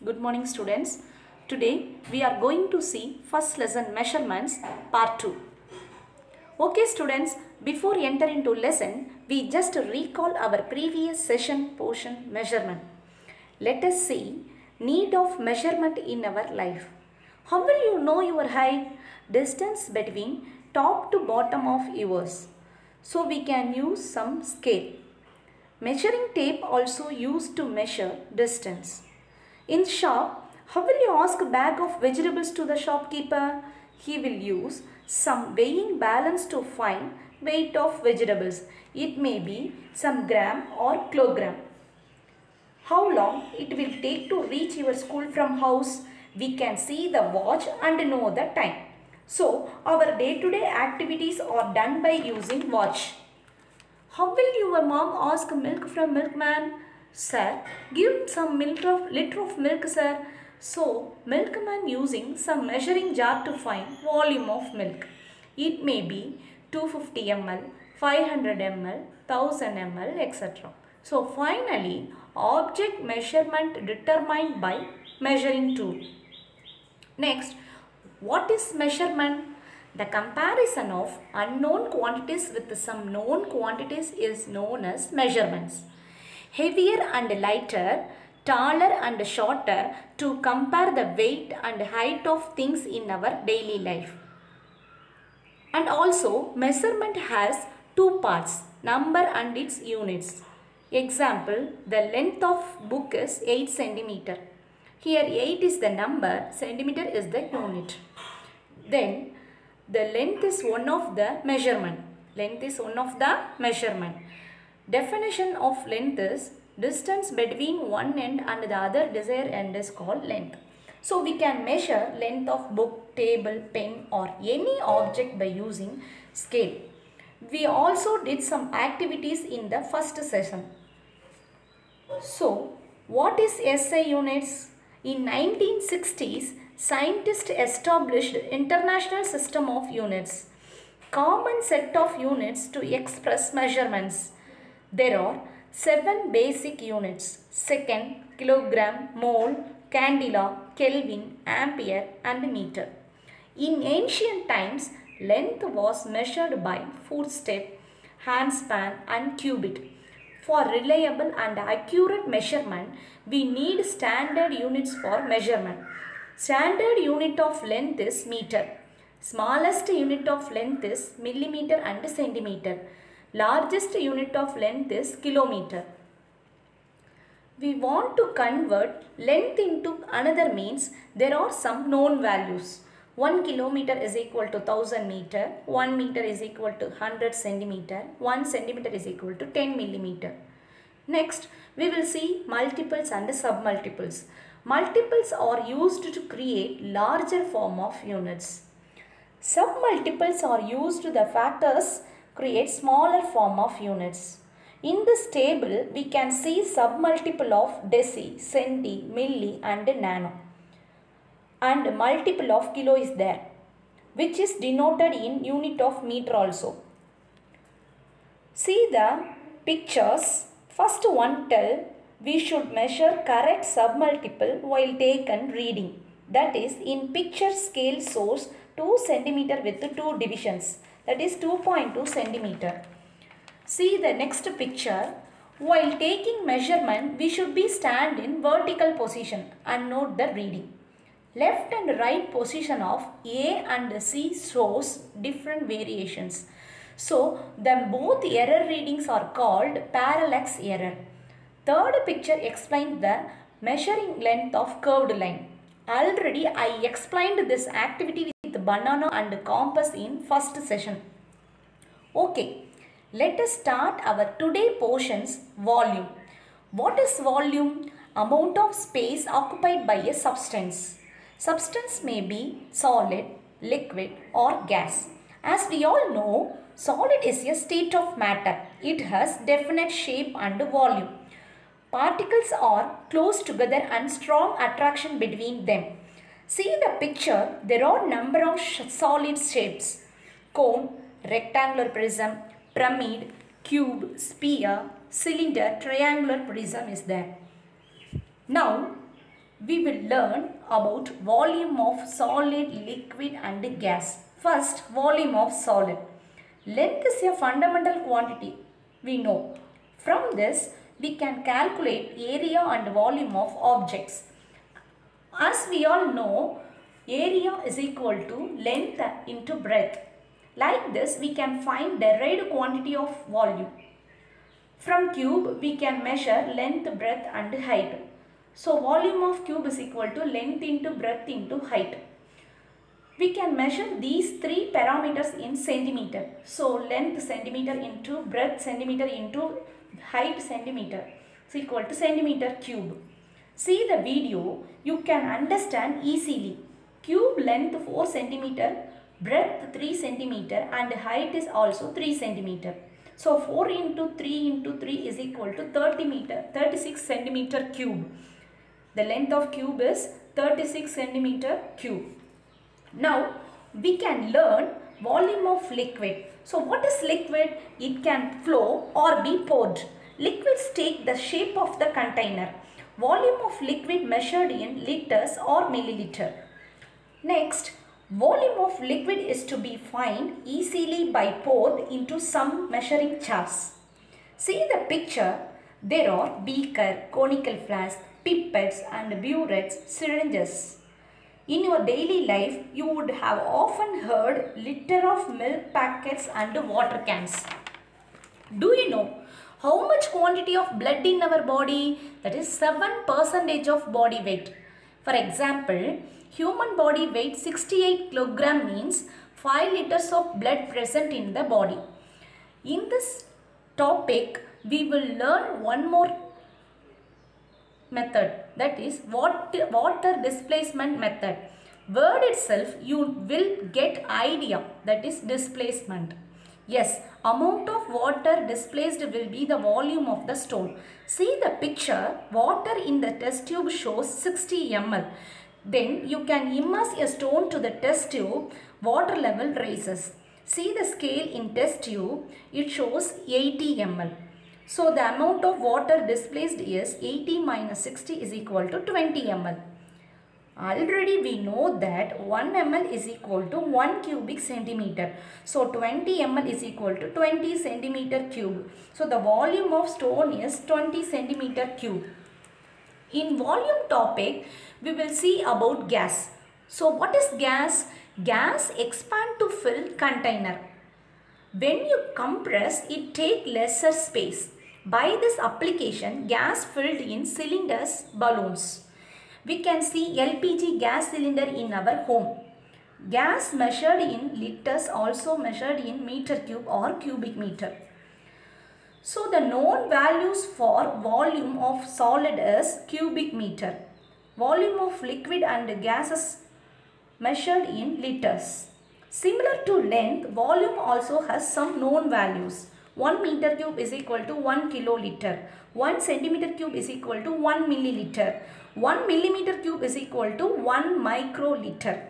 Good morning students. Today we are going to see first lesson measurements part 2. Okay students, before enter into lesson, we just recall our previous session portion measurement. Let us see need of measurement in our life. How will you know your height? Distance between top to bottom of yours. So we can use some scale. Measuring tape also used to measure distance. In shop, how will you ask a bag of vegetables to the shopkeeper? He will use some weighing balance to find weight of vegetables. It may be some gram or kilogram. How long it will take to reach your school from house? We can see the watch and know the time. So, our day-to-day activities are done by using watch. How will your mom ask milk from milkman? Sir, give some liter of milk, sir. So, milkman using some measuring jar to find volume of milk. It may be 250 ml, 500 ml, 1000 ml, etc. So, finally, object measurement determined by measuring tool. Next, what is measurement? The comparison of unknown quantities with some known quantities is known as measurements. Heavier and lighter, taller and shorter to compare the weight and height of things in our daily life. And also measurement has two parts, number and its units. Example, the length of book is 8 cm. Here 8 is the number, centimeter is the unit. Then the length is one of the measurement. Length is one of the measurement. Definition of length is distance between one end and the other desired end is called length. So we can measure length of book, table, pen or any object by using scale. We also did some activities in the first session. So what is SI units? In 1960s, scientists established international system of units, common set of units to express measurements. There are 7 basic units: second, kilogram, mole, candela, Kelvin, ampere and meter. In ancient times, length was measured by footstep, handspan and cubit. For reliable and accurate measurement, we need standard units for measurement. Standard unit of length is meter. Smallest unit of length is millimeter and centimeter. Largest unit of length is kilometer. We want to convert length into another means. There are some known values. 1 kilometer is equal to 1000 meter. 1 meter is equal to 100 centimeter. 1 centimeter is equal to 10 millimeter. Next, we will see multiples and submultiples. Multiples are used to create larger form of units. Submultiples are used the factors create smaller form of units. In this table, we can see submultiple of deci, centi, milli and nano. And multiple of kilo is there, which is denoted in unit of meter also. See the pictures. First one tell we should measure correct submultiple while taken reading. That is, in picture scale shows 2 cm with 2 divisions. That is 2.2 centimeter. See the next picture. While taking measurement, we should be stand in vertical position and note the reading. Left and right position of A and C shows different variations. So, the both error readings are called parallax error. Third picture explains the measuring length of curved line. Already I explained this activity with banana and compass in first session. Okay, let us start our today portions volume. What is volume? Amount of space occupied by a substance. Substance may be solid, liquid or gas. As we all know, solid is a state of matter. It has definite shape and volume. Particles are close together and strong attraction between them. See the picture, there are number of solid shapes: cone, rectangular prism, pyramid, cube, sphere, cylinder, triangular prism is there. Now, we will learn about volume of solid, liquid and gas. First, volume of solid. Length is a fundamental quantity, we know. From this, we can calculate area and volume of objects. As we all know, area is equal to length into breadth. Like this, we can find derived quantity of volume. From cube, we can measure length, breadth and height. So, volume of cube is equal to length into breadth into height. We can measure these three parameters in centimeter. So, length centimeter into breadth centimeter into height centimeter is equal to centimeter cube. See the video, you can understand easily. Cube length 4 centimeter, breadth 3 centimeter and height is also 3 centimeter. So 4 into 3 is equal to 36 centimeter cube. The length of cube is 36 centimeter cube. Now we can learn volume of liquid. So what is liquid? It can flow or be poured. Liquids take the shape of the container. Volume of liquid measured in liters or milliliter. Next, volume of liquid is to be found easily by poured into some measuring jars. See the picture. There are beaker, conical flask, pipettes and burettes, syringes. In your daily life, you would have often heard liter of milk packets and water cans. Do you know how much quantity of blood in our body? That is 7% of body weight. For example, human body weight 68 kg means 5 liters of blood present in the body. In this topic, we will learn one more method, that is water displacement method. Word itself you will get idea, that is displacement. Yes, amount of water displaced will be the volume of the stone. See the picture, water in the test tube shows 60 ml. Then you can immerse a stone to the test tube, water level rises. See the scale in test tube, it shows 80 ml. So the amount of water displaced is 80 minus 60 is equal to 20 ml. Already we know that 1 ml is equal to 1 cubic centimeter. So 20 ml is equal to 20 centimeter cube. So the volume of stone is 20 centimeter cube. In volume topic, we will see about gas. So what is gas? Gas expand to fill container. When you compress, it take lesser space. By this application, gas filled in cylinders, balloons. We can see LPG gas cylinder in our home. Gas measured in liters, also measured in meter cube or cubic meter. So the known values for volume of solid is cubic meter. Volume of liquid and gases measured in liters. Similar to length, volume also has some known values. 1 meter cube is equal to 1 kiloliter. 1 centimeter cube is equal to 1 milliliter. 1 millimeter cube is equal to 1 microliter.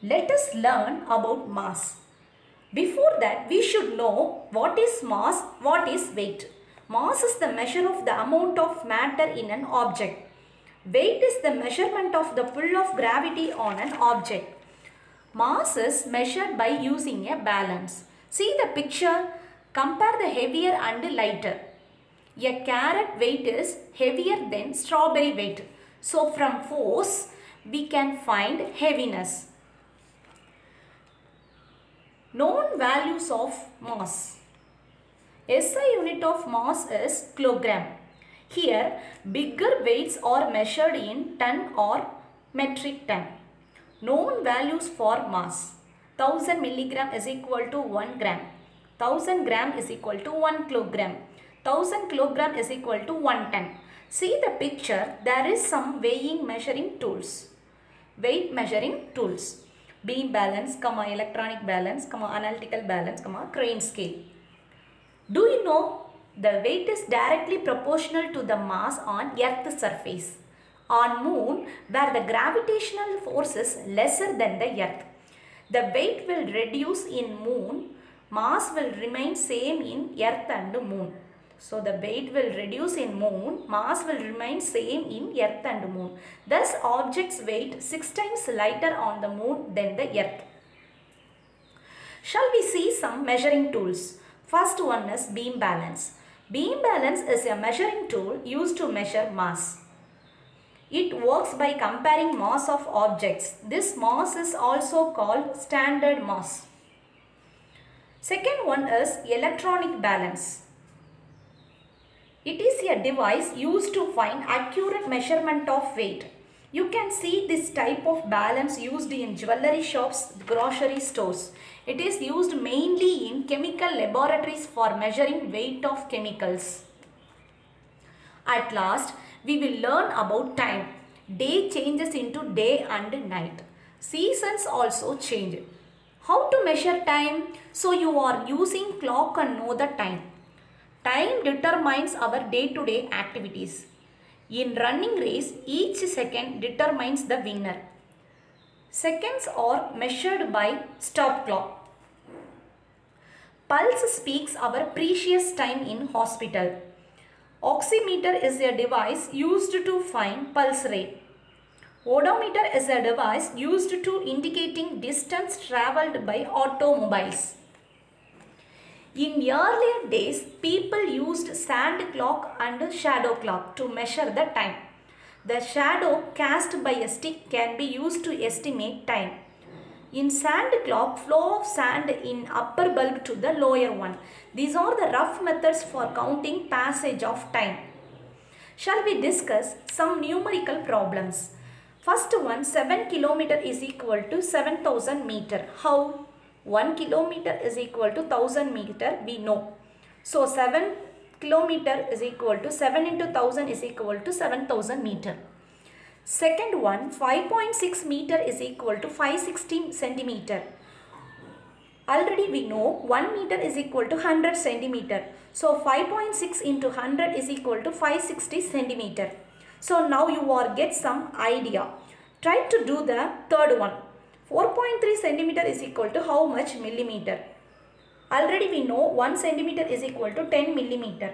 Let us learn about mass. Before that, we should know what is mass, what is weight. Mass is the measure of the amount of matter in an object. Weight is the measurement of the pull of gravity on an object. Mass is measured by using a balance. See the picture. Compare the heavier and lighter. A carrot weight is heavier than strawberry weight. So from force, we can find heaviness. Known values of mass. SI unit of mass is kilogram. Here, bigger weights are measured in ton or metric ton. Known values for mass. 1000 milligram is equal to 1 gram. 1000 gram is equal to 1 kilogram. 1000 kilogram is equal to 1 ton. See the picture, there is some weighing measuring tools. Weight measuring tools. Beam balance, electronic balance, analytical balance, crane scale. Do you know the weight is directly proportional to the mass on Earth's surface? On Moon, where the gravitational force is lesser than the Earth, the weight will reduce in Moon, mass will remain same in Earth and Moon. So the weight will reduce in moon, mass will remain same in earth and moon. Thus objects weight 6 times lighter on the moon than the earth. Shall we see some measuring tools? First one is beam balance. Beam balance is a measuring tool used to measure mass. It works by comparing mass of objects. This mass is also called standard mass. Second one is electronic balance. It is a device used to find accurate measurement of weight. You can see this type of balance used in jewelry shops, grocery stores. It is used mainly in chemical laboratories for measuring weight of chemicals. At last, we will learn about time. Day changes into day and night. Seasons also change. How to measure time? So you are using clock and know the time. Time determines our day-to-day activities. In running race, each second determines the winner. Seconds are measured by stop clock. Pulse speaks our precious time in hospital. Oximeter is a device used to find pulse rate. Odometer is a device used to indicating distance travelled by automobiles. In earlier days, people used sand clock and shadow clock to measure the time. The shadow cast by a stick can be used to estimate time. In sand clock, flow of sand in upper bulb to the lower one. These are the rough methods for counting passage of time. Shall we discuss some numerical problems? First one, 7 kilometer is equal to 7,000 meter. How? 1 kilometer is equal to 1000 meter, we know. So 7 kilometer is equal to 7 into 1000 is equal to 7000 meter. Second one, 5.6 meter is equal to 560 centimeter. Already we know 1 meter is equal to 100 centimeter. So 5.6 into 100 is equal to 560 centimeter. So now you are get some idea. Try to do the third one. 4.3 centimeter is equal to how much millimeter? Already we know 1 centimeter is equal to 10 millimeter.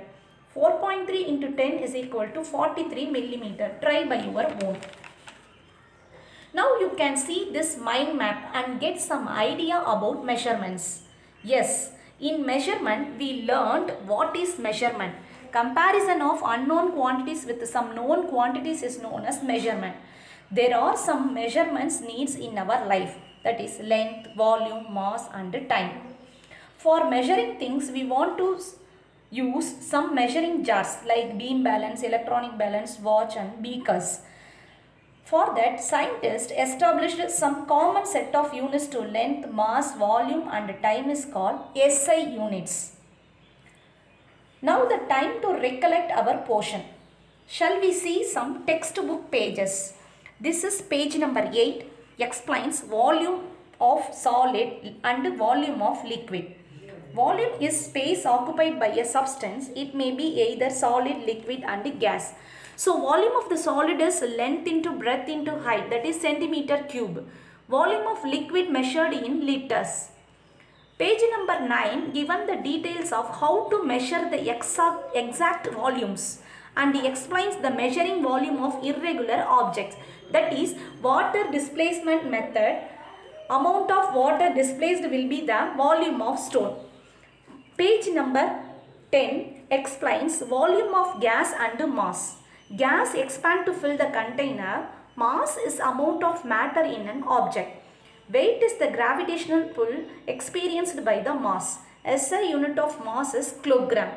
4.3 into 10 is equal to 43 millimeter. Try by your own. Now you can see this mind map and get some idea about measurements. Yes, in measurement we learned what is measurement. Comparison of unknown quantities with some known quantities is known as measurement. There are some measurements needs in our life, that is length, volume, mass and time. For measuring things we want to use some measuring jars like beam balance, electronic balance, watch and beakers. For that scientists established some common set of units to length, mass, volume and time is called SI units. Now the time to recollect our portion. Shall we see some textbook pages? This is page number 8, explains volume of solid and volume of liquid. Volume is space occupied by a substance. It may be either solid, liquid and gas. So volume of the solid is length into breadth into height, that is centimeter cube. Volume of liquid measured in liters. Page number 9 given the details of how to measure the exact volumes, and he explains the measuring volume of irregular objects, that is water displacement method. Amount of water displaced will be the volume of stone. Page number 10 explains volume of gas and mass. Gas expand to fill the container. Mass is amount of matter in an object. Weight is the gravitational pull experienced by the mass. SI unit of mass is kilogram.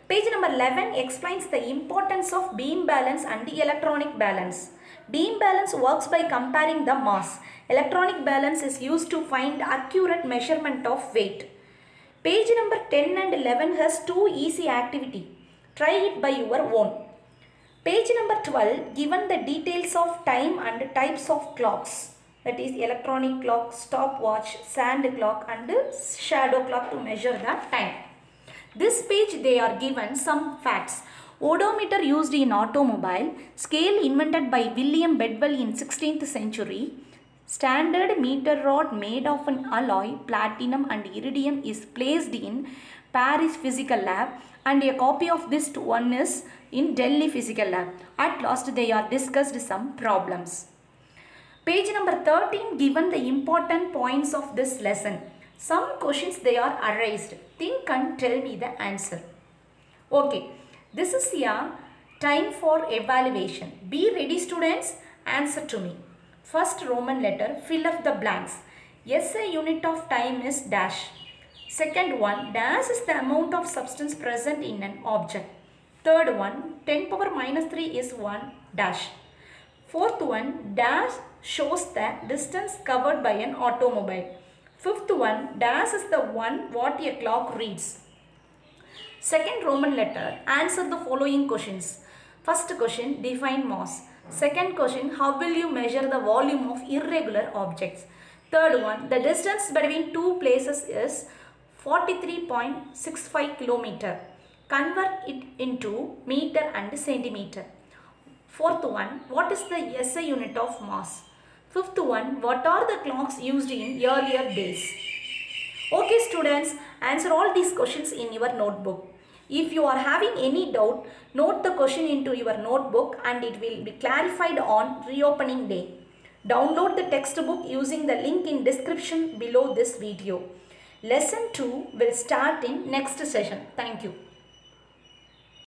Page number 11 explains the importance of beam balance and the electronic balance. Beam balance works by comparing the mass. Electronic balance is used to find accurate measurement of weight. Page number 10 and 11 has two easy activity. Try it by your own. Page number 12 given the details of time and types of clocks. That is electronic clock, stopwatch, sand clock and shadow clock to measure the time. This page they are given some facts. Odometer used in automobile. Scale invented by William Bedwell in 16th century. Standard meter rod made of an alloy, platinum and iridium is placed in Paris Physical Lab, and a copy of this one is in Delhi Physical Lab. At last they are discussed some problems. Page number 13 given the important points of this lesson. Some questions they are erased. Think and tell me the answer. Okay, this is a time for evaluation. Be ready students, answer to me. First Roman letter, fill up the blanks. SI unit of time is dash. Second one, dash is the amount of substance present in an object. Third one, 10 power minus 3 is 1 dash. Fourth one, dash shows the distance covered by an automobile. Fifth one, dash is the one what a clock reads. Second Roman letter, answer the following questions. First question, define mass. Second question, how will you measure the volume of irregular objects? Third one, the distance between two places is 43.65 kilometer. Convert it into meter and centimeter. Fourth one, what is the SI unit of mass? Fifth one, what are the clocks used in earlier days? Okay students, answer all these questions in your notebook. If you are having any doubt, note the question into your notebook and it will be clarified on reopening day. Download the textbook using the link in description below this video. Lesson 2 will start in next session. Thank you.